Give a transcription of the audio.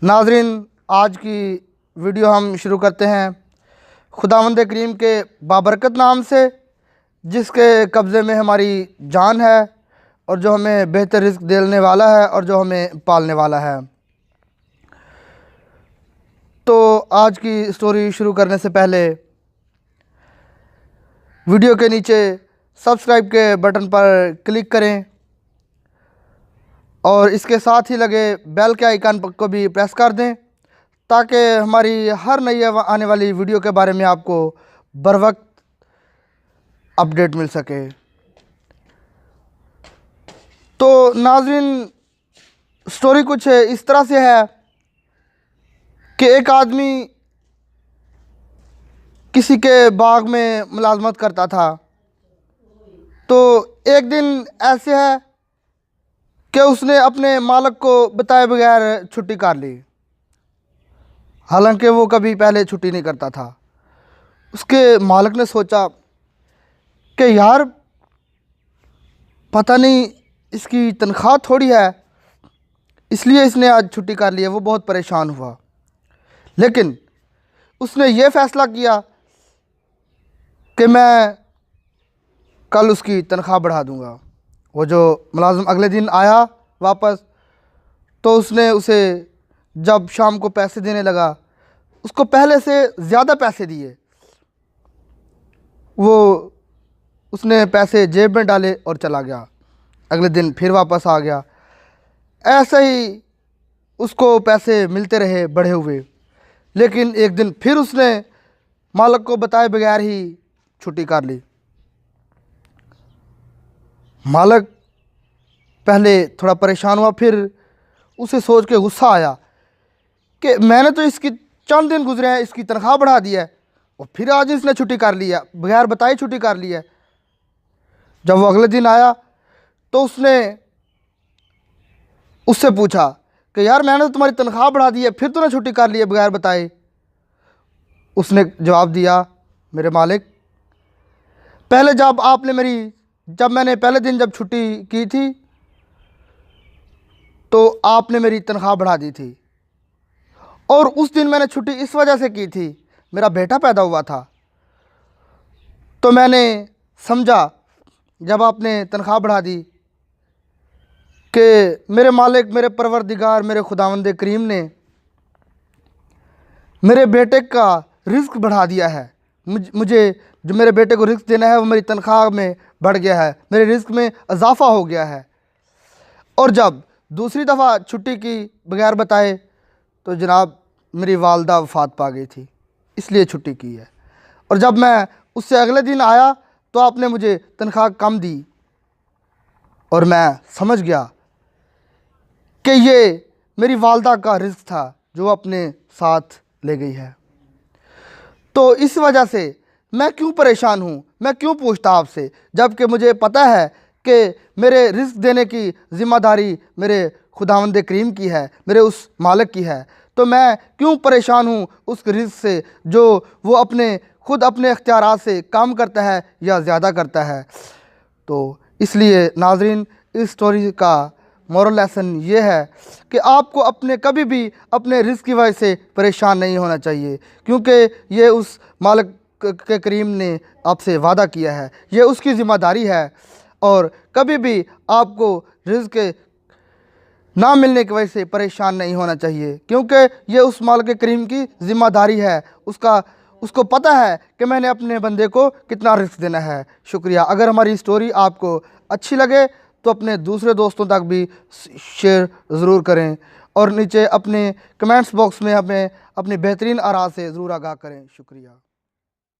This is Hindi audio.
नाज़रीन, आज की वीडियो हम शुरू करते हैं खुदावंद करीम के बाबरकत नाम से, जिसके कब्ज़े में हमारी जान है और जो हमें बेहतर रिज़्क देने वाला है और जो हमें पालने वाला है। तो आज की स्टोरी शुरू करने से पहले वीडियो के नीचे सब्सक्राइब के बटन पर क्लिक करें और इसके साथ ही लगे बेल के आइकन को भी प्रेस कर दें, ताकि हमारी हर नई आने वाली वीडियो के बारे में आपको बर वक्त अपडेट मिल सके। तो नाज़रीन, स्टोरी कुछ इस तरह से है कि एक आदमी किसी के बाग में मुलाजमत करता था। तो एक दिन ऐसे है कि उसने अपने मालिक को बताए बगैर छुट्टी कर ली, हालांकि वो कभी पहले छुट्टी नहीं करता था। उसके मालिक ने सोचा कि यार, पता नहीं इसकी तनख्वाह थोड़ी है, इसलिए इसने आज छुट्टी कर ली है। वो बहुत परेशान हुआ, लेकिन उसने ये फ़ैसला किया कि मैं कल उसकी तनख्वाह बढ़ा दूंगा। वो जो मुलाजिम अगले दिन आया वापस, तो उसने उसे जब शाम को पैसे देने लगा, उसको पहले से ज़्यादा पैसे दिए। वो उसने पैसे जेब में डाले और चला गया। अगले दिन फिर वापस आ गया। ऐसे ही उसको पैसे मिलते रहे बढ़े हुए, लेकिन एक दिन फिर उसने मालिक को बताए बगैर ही छुट्टी कर ली। मालिक पहले थोड़ा परेशान हुआ, फिर उसे सोच के गुस्सा आया कि मैंने तो इसकी चंद दिन गुजरे हैं, इसकी तनख्वाह बढ़ा दी है और फिर आज इसने छुट्टी कर ली है, बगैर बताए छुट्टी कर ली है। जब वो अगले दिन आया तो उसने उससे पूछा कि यार, मैंने तो तुम्हारी तनख्वाह बढ़ा दी है, फिर तूने छुट्टी कर ली है बगैर बताए। उसने जवाब दिया, मेरे मालिक, पहले जब मैंने पहले दिन जब छुट्टी की थी तो आपने मेरी तनख्वाह बढ़ा दी थी, और उस दिन मैंने छुट्टी इस वजह से की थी, मेरा बेटा पैदा हुआ था। तो मैंने समझा जब आपने तनख्वाह बढ़ा दी कि मेरे मालिक, मेरे परवरदिगार, मेरे खुदावंद करीम ने मेरे बेटे का रिज़्क बढ़ा दिया है। मुझे जो मेरे बेटे को रिज़्क देना है वो मेरी तनख्वाह में बढ़ गया है, मेरे रिज़्क में इजाफ़ा हो गया है। और जब दूसरी दफ़ा छुट्टी की बगैर बताए तो जनाब मेरी वालदा वफ़ात पा गई थी, इसलिए छुट्टी की है। और जब मैं उससे अगले दिन आया तो आपने मुझे तनख्वाह कम दी, और मैं समझ गया कि ये मेरी वालदा का रिज़्क था जो अपने साथ ले गई है। तो इस वजह से मैं क्यों परेशान हूँ, मैं क्यों पूछता आपसे, जबकि मुझे पता है कि मेरे रिज़्क देने की ज़िम्मेदारी मेरे खुदावंद करीम की है, मेरे उस मालिक की है। तो मैं क्यों परेशान हूँ उस रिज़्क से जो वो खुद अपने इख्तियारात से कम करता है या ज़्यादा करता है। तो इसलिए नाज़रीन, इस स्टोरी का मोरल लेसन ये है कि आपको कभी भी अपने रिज़्क की वजह से परेशान नहीं होना चाहिए, क्योंकि ये उस मालिक के करीम ने आपसे वादा किया है, ये उसकी ज़िम्मेदारी है। और कभी भी आपको रिज़्क ना मिलने की वजह से परेशान नहीं होना चाहिए, क्योंकि ये उस मालिक के करीम की ज़िम्मेदारी है। उसको पता है कि मैंने अपने बंदे को कितना रिस्क देना है। शुक्रिया। अगर हमारी स्टोरी आपको अच्छी लगे तो अपने दूसरे दोस्तों तक भी शेयर ज़रूर करें, और नीचे अपने कमेंट्स बॉक्स में हमें अपनी बेहतरीन आरा से ज़रूर आगाह करें। शुक्रिया।